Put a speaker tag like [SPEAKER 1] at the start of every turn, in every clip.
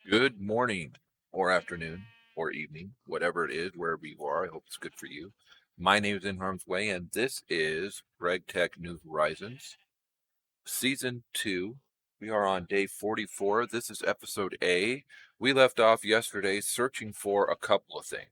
[SPEAKER 1] Good morning or afternoon or evening, whatever it is, wherever you are. I hope it's good for you. My name is NHarmzWay, and this is GregTech New Horizons, Season 2. We are on day 44. This is Episode A. We left off yesterday searching for a couple of things.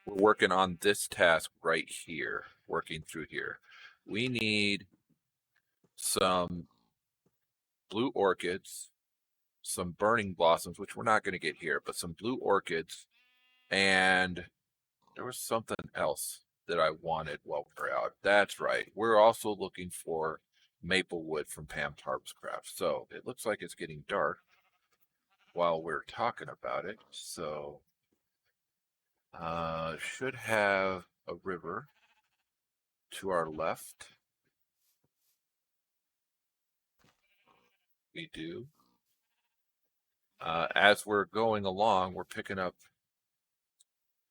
[SPEAKER 1] We're working on this task right here, working through here. We need some blue orchids, some burning blossoms, which we're not going to get here, but some blue orchids, and there was something else that I wanted while we're out. That's right. We're also looking for maple wood from Pam's Harvestcraft. So it looks like it's getting dark while we're talking about it. So should have a river to our left. We do. As we're going along, we're picking up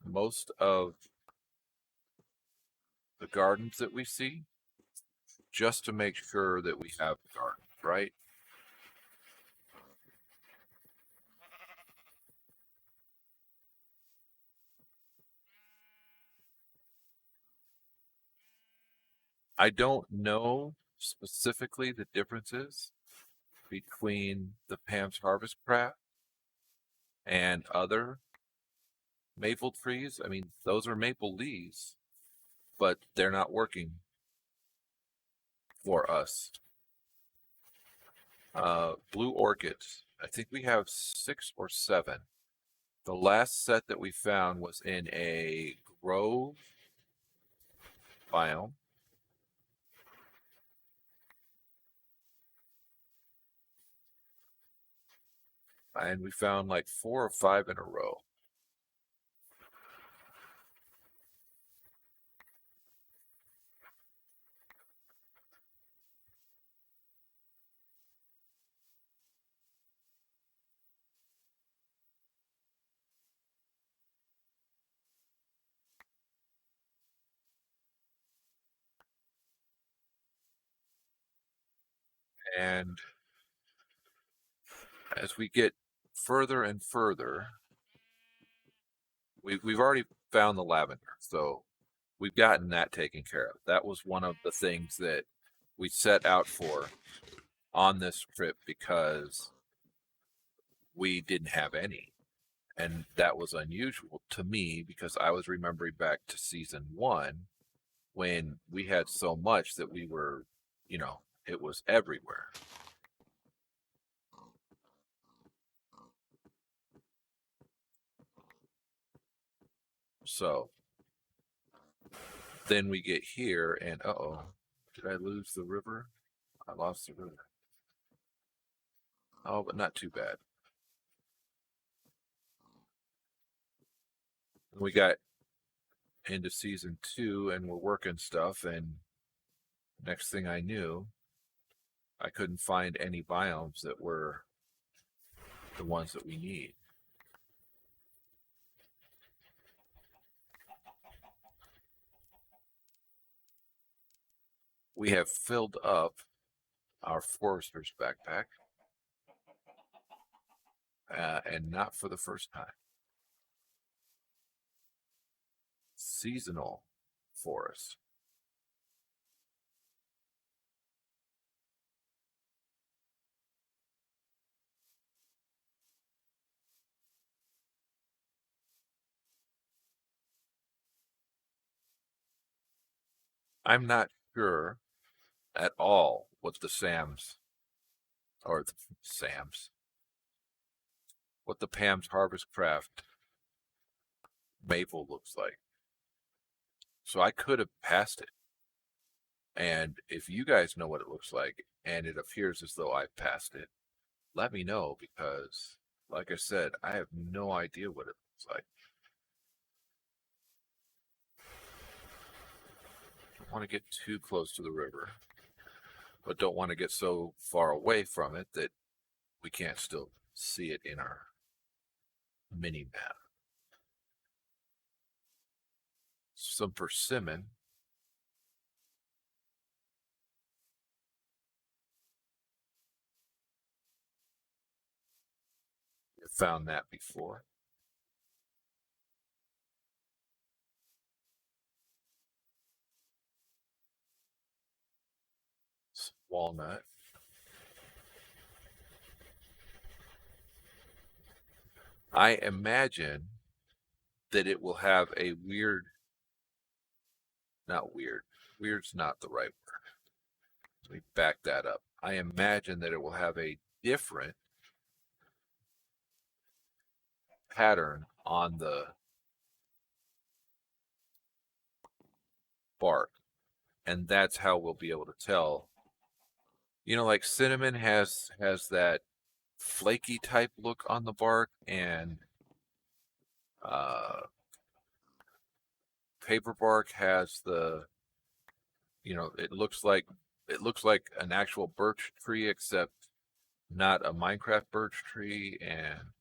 [SPEAKER 1] most of the gardens that we see just to make sure that we have gardens, right? I don't know specifically the differences between the Pam's Harvestcraft and other maple trees. I mean, those are maple leaves, but they're not working for us. Blue orchids. I think we have 6 or 7. The last set that we found was in a grove biome. And we found like 4 or 5 in a row. And as we get further and further, we've already found the lavender, so we've gotten that taken care of. That was one of the things that we set out for on this trip because we didn't have any. And that was unusual to me because I was remembering back to season 1 when we had so much that we were, it was everywhere. So then we get here and uh-oh, did I lose the river? I lost the river. Oh, but not too bad. We got into season 2 and we're working stuff, and next thing I knew, I couldn't find any biomes that were the ones that we need. We have filled up our forester's backpack, and not for the first time. Seasonal forest. I'm not sure at all what the Sam's or the Sam's, what the Pam's Harvestcraft maple looks like. So I could have passed it. And if you guys know what it looks like and it appears as though I passed it, let me know because, like I said, I have no idea what it looks like. Don't want to get too close to the river, but don't want to get so far away from it that we can't still see it in our mini map. some persimmon. I've found that before. Walnut. I imagine that it will have a weird, not weird, weird's not the right word. Let me back that up. I imagine that it will have a different pattern on the bark. And that's how we'll be able to tell. You know, like cinnamon has that flaky type look on the bark, and paper bark has the, you know, it looks like an actual birch tree, except not a Minecraft birch tree. And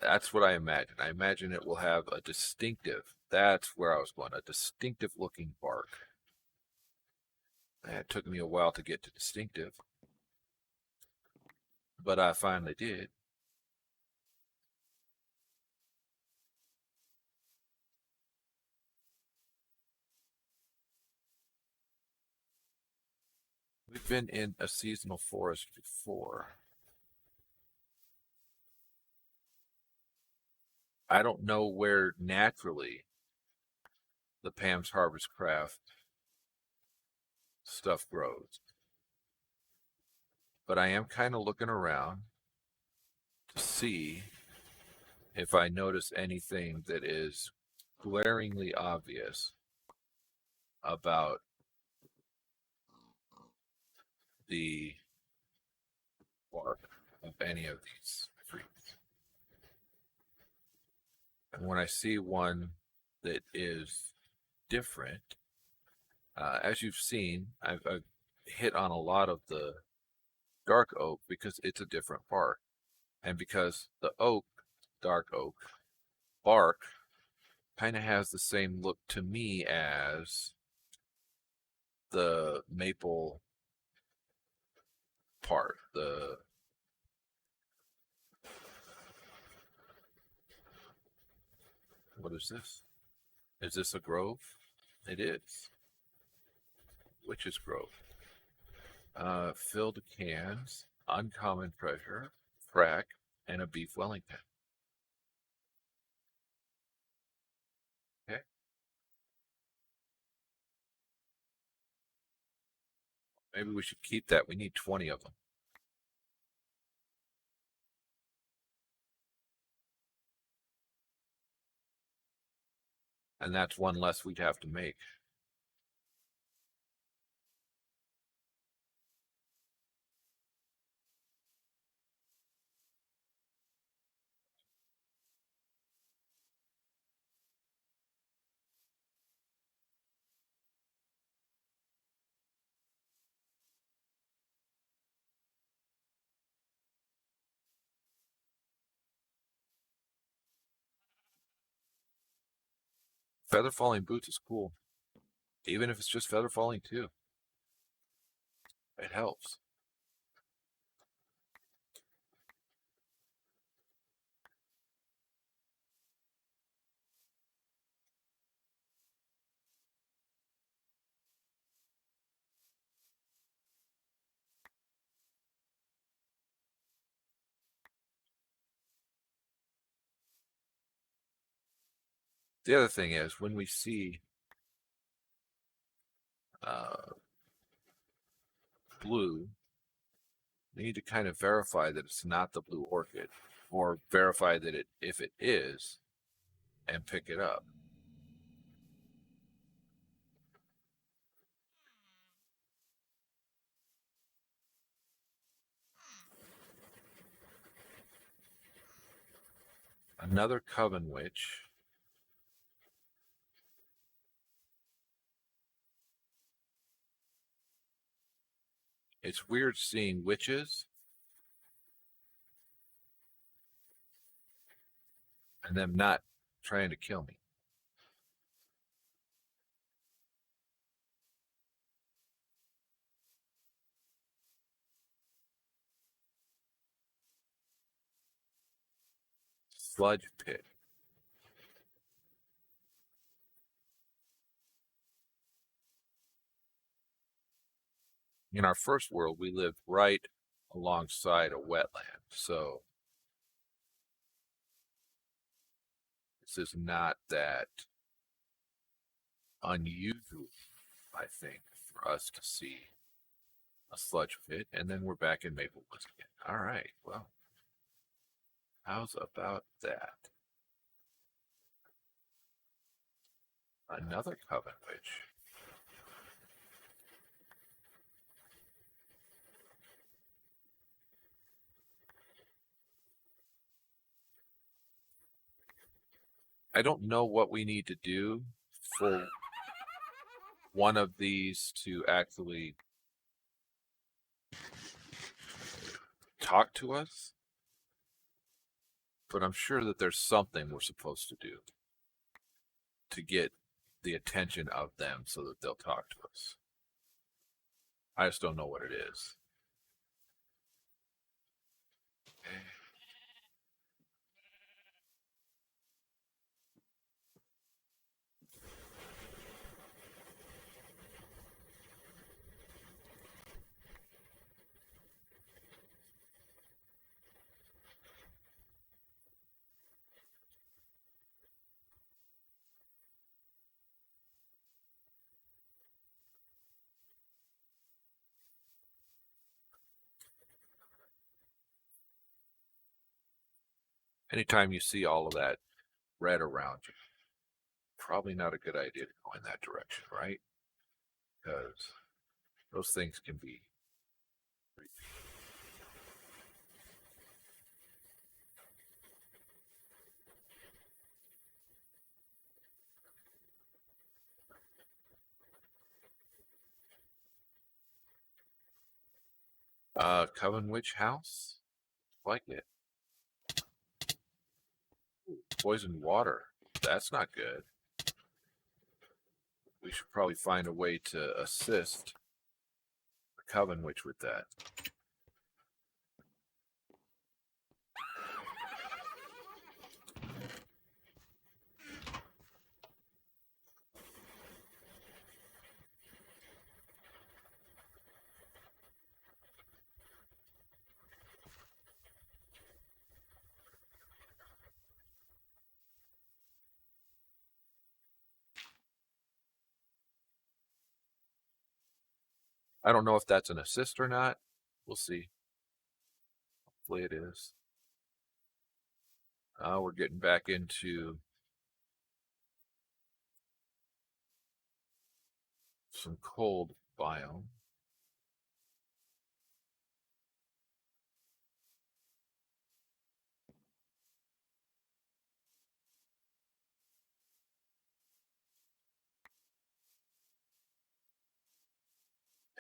[SPEAKER 1] that's what I imagine. I imagine it will have a distinctive, that's where I was going, a distinctive looking bark. It took me a while to get to distinctive, but I finally did. We've been in a seasonal forest before. I don't know where naturally the Pam's Harvest Craft stuff grows, but I am kind of looking around to see if I notice anything that is glaringly obvious about the bark of any of these trees. And when I see one that is different, as you've seen, I've hit on a lot of the dark oak because it's a different bark. And because the oak, dark oak, bark kind of has the same look to me as the maple part. What is this? Is this a grove? It is. Witch's Grove. Filled cans, uncommon treasure, frack, and a beef Wellington. Okay. Maybe we should keep that. We need 20 of them. And that's one less we'd have to make. Feather falling boots is cool. Even if it's just feather falling too. It helps. The other thing is when we see blue, we need to kind of verify that it's not the blue orchid, or verify that if it is, and pick it up. Another coven witch. It's weird seeing witches and them not trying to kill me. sludge pit. In our first world, we lived right alongside a wetland, so this is not that unusual, I think, for us to see a sludge pit. And then we're back in Maplewood again. All right, well, how's about that? Another coven witch. I don't know what we need to do for one of these to actually talk to us, but I'm sure that there's something we're supposed to do to get the attention of them so that they'll talk to us. I just don't know what it is. Anytime you see all of that red around you, probably not a good idea to go in that direction, right? Because those things can be creepy. Coven Witch House? Like it. Ooh, poisoned water. That's not good. We should probably find a way to assist the Coven Witch with that. I don't know if that's an assist or not. We'll see. Hopefully it is. We're getting back into some cold biome.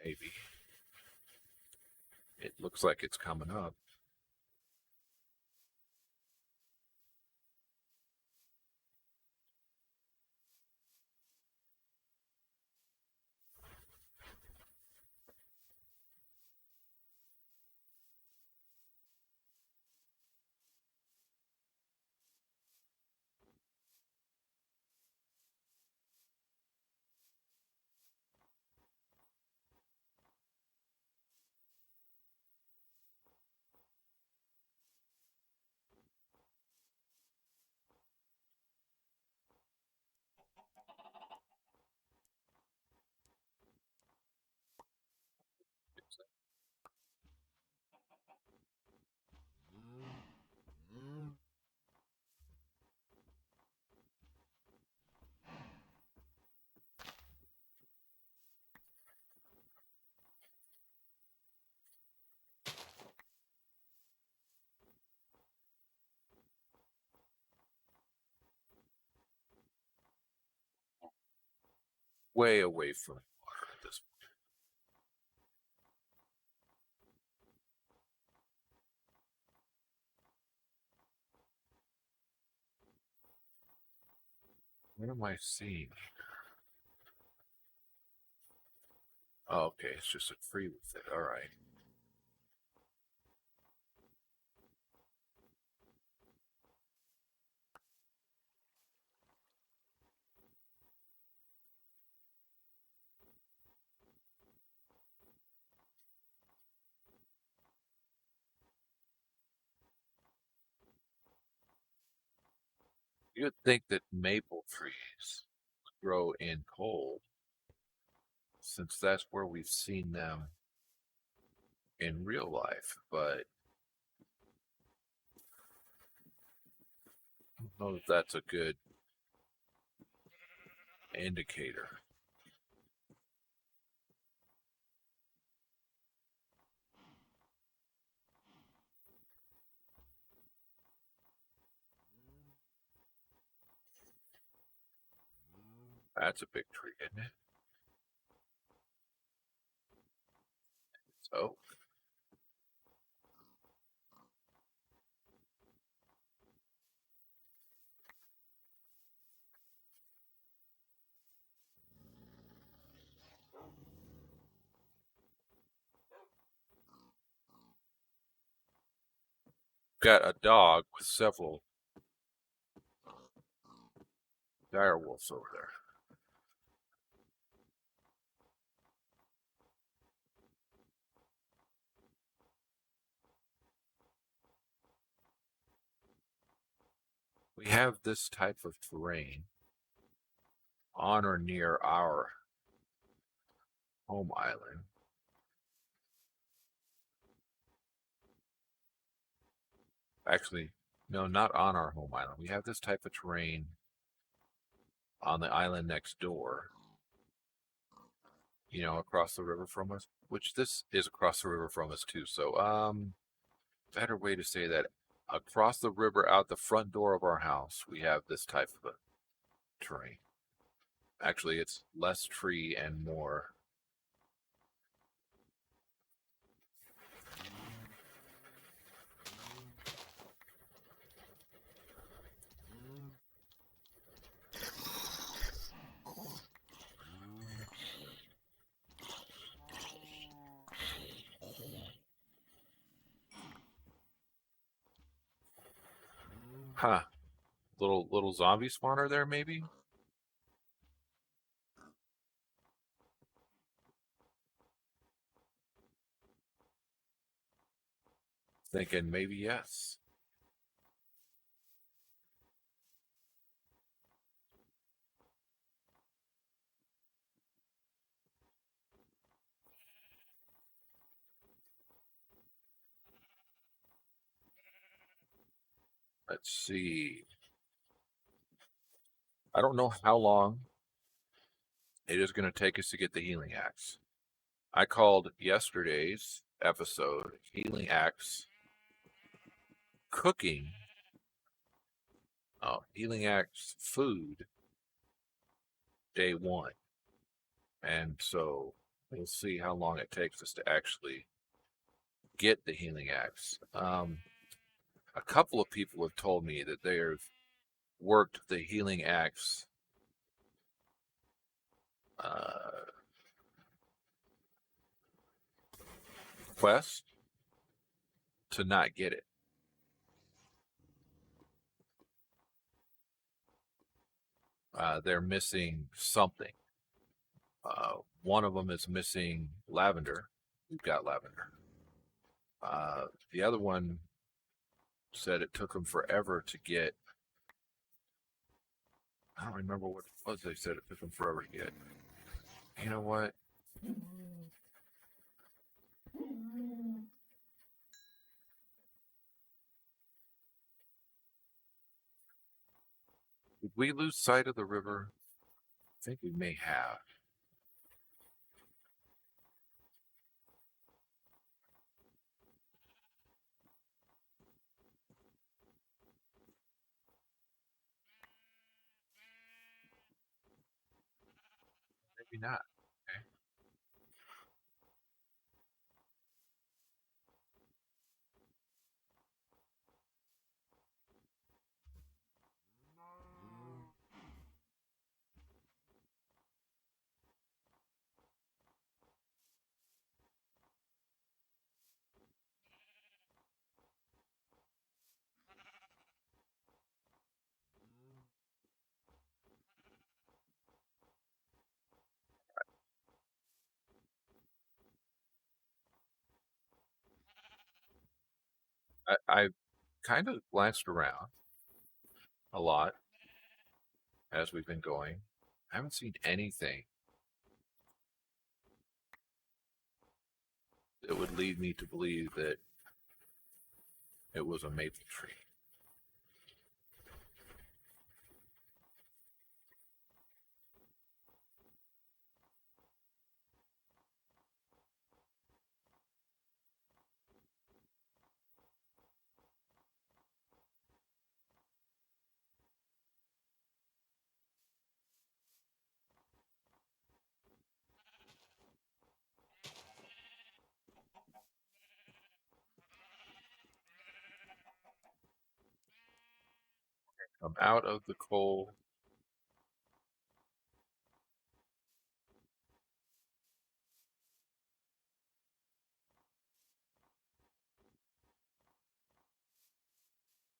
[SPEAKER 1] Maybe. It looks like it's coming up. Way away from water at this point. What am I seeing? Oh, okay, it's just a free with it. All right. You would think that maple trees grow in cold, since that's where we've seen them in real life, but I don't know if that's a good indicator. That's a big tree, isn't it? So, got a dog with several dire wolves over there. We have this type of terrain on or near our home island. Actually, no, not on our home island. We have this type of terrain on the island next door, across the river from us, which this is across the river from us too. So, better way to say that, across the river out the front door of our house, we have this type of a terrain. Actually, it's less tree and more. Huh. Little zombie spawner there, maybe? Thinking maybe yes. Let's see. I don't know how long it is going to take us to get the healing axe. I called yesterday's episode Healing Axe Cooking. Oh, Healing Axe Food Day 1. And so we'll see how long it takes us to actually get the healing axe. A couple of people have told me that they've worked the healing axe uh, quest to not get it. They're missing something. One of them is missing lavender. We've got lavender. The other one said it took them forever to get. I don't remember what it was. They said it took them forever to get. You know what? Did we lose sight of the river? I think we may have. Maybe not. Okay. I kind of glanced around a lot. as we've been going. I haven't seen anything that would lead me to believe that it was a maple tree. Come out of the coal.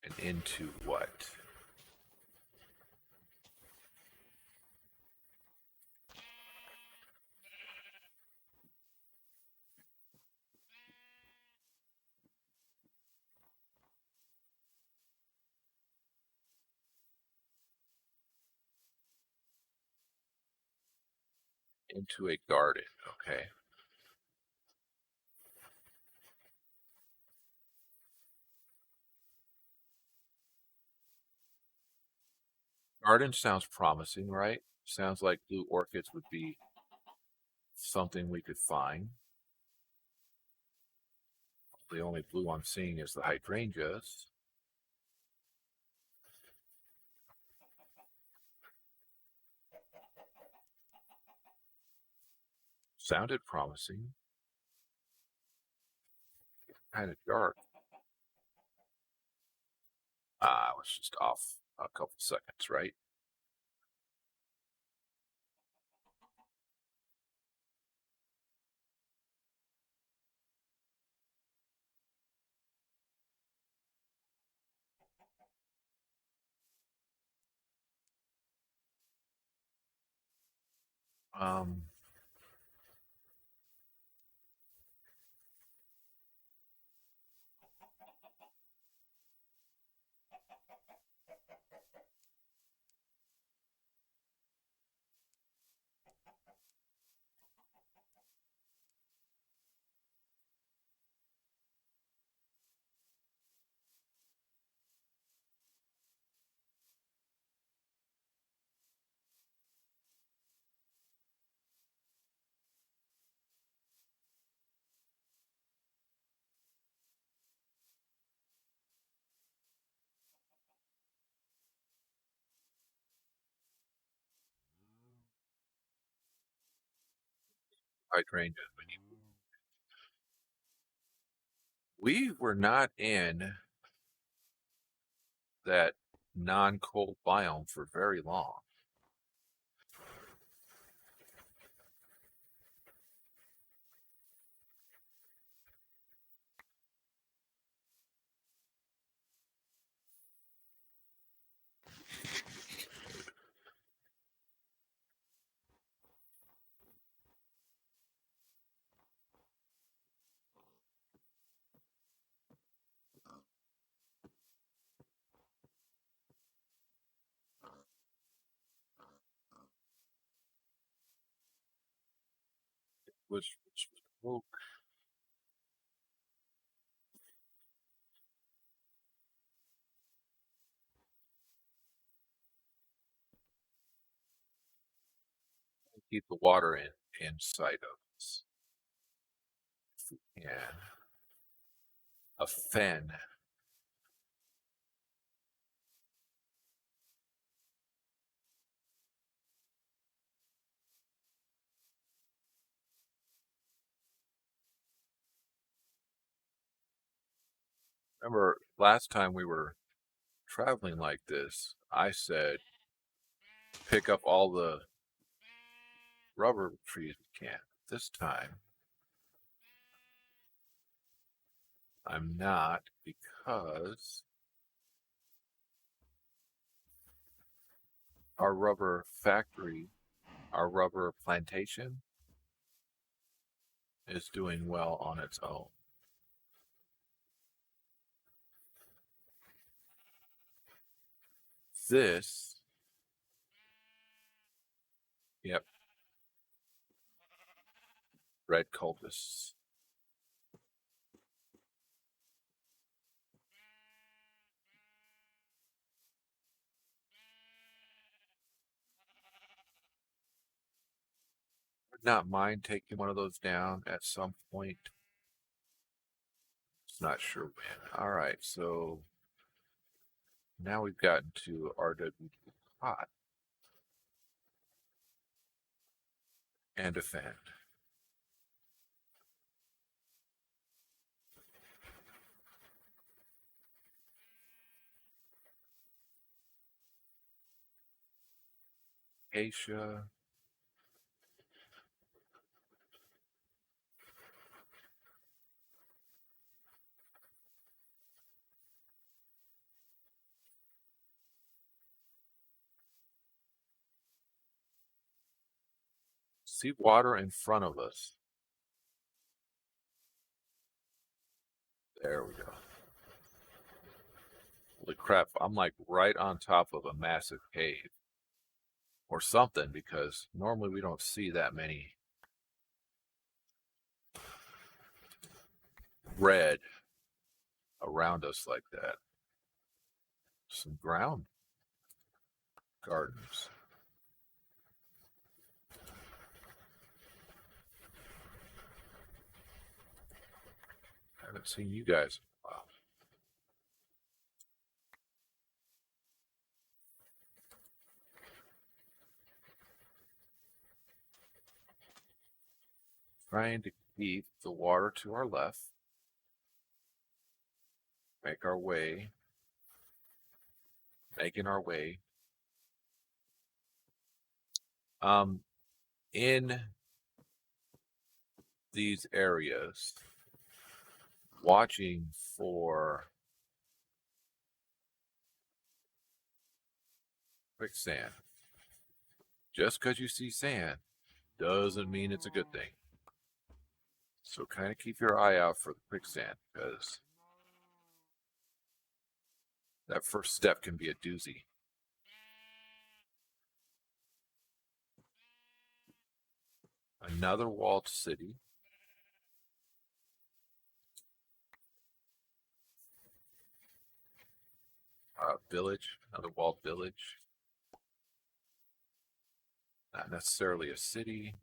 [SPEAKER 1] And into what? Into a garden, okay. Garden sounds promising, right? Sounds like blue orchids would be something we could find. The only blue I'm seeing is the hydrangeas. Sounded promising. Kind of dark. I was just off a couple seconds, right? Um, hydrangeas. We were not in that non-cold biome for very long. Which was keep the water inside of us. If we can. A fen. Remember last time we were traveling like this, I said pick up all the rubber trees we can. This time, I'm not, because our rubber factory, our rubber plantation is doing well on its own. This Yep. Red cultists. Would not mind taking one of those down at some point. It's not sure when. All right, so now we've gotten to RW hot and defend. Acacia. See water in front of us. There we go. Holy crap, I'm like right on top of a massive cave. Or something, because normally we don't see that many red around us like that. Some ground gardens. I haven't seen you guys in a while. Trying to keep the water to our left. Make our way. Making our way. In these areas, watching for quicksand. Just because you see sand doesn't mean it's a good thing. So kind of keep your eye out for the quicksand, because that first step can be a doozy. Another walled city. Village, another walled village. Not necessarily a city.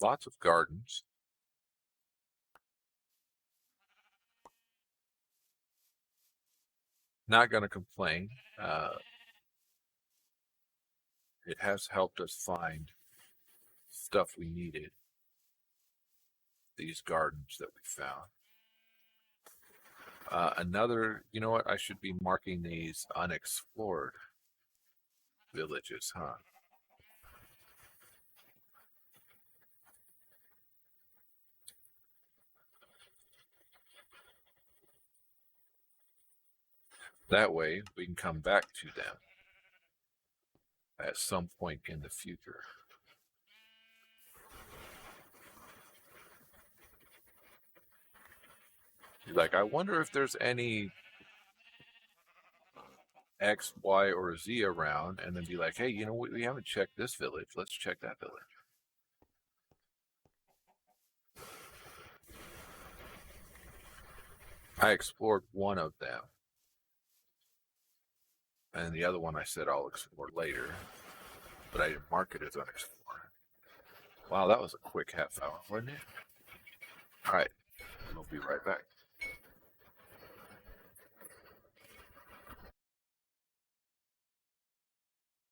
[SPEAKER 1] Lots of gardens. Not going to complain. It has helped us find stuff we needed. These gardens that we found. Another, you know what? I should be marking these unexplored villages, huh? That way we can come back to them at some point in the future. Like, I wonder if there's any X, Y, or Z around, and then be like, hey, you know what? We haven't checked this village. Let's check that village. I explored one of them. And the other one I said I'll explore later. But I didn't mark it as unexplored. Wow, that was a quick half hour, wasn't it? All right, we'll be right back.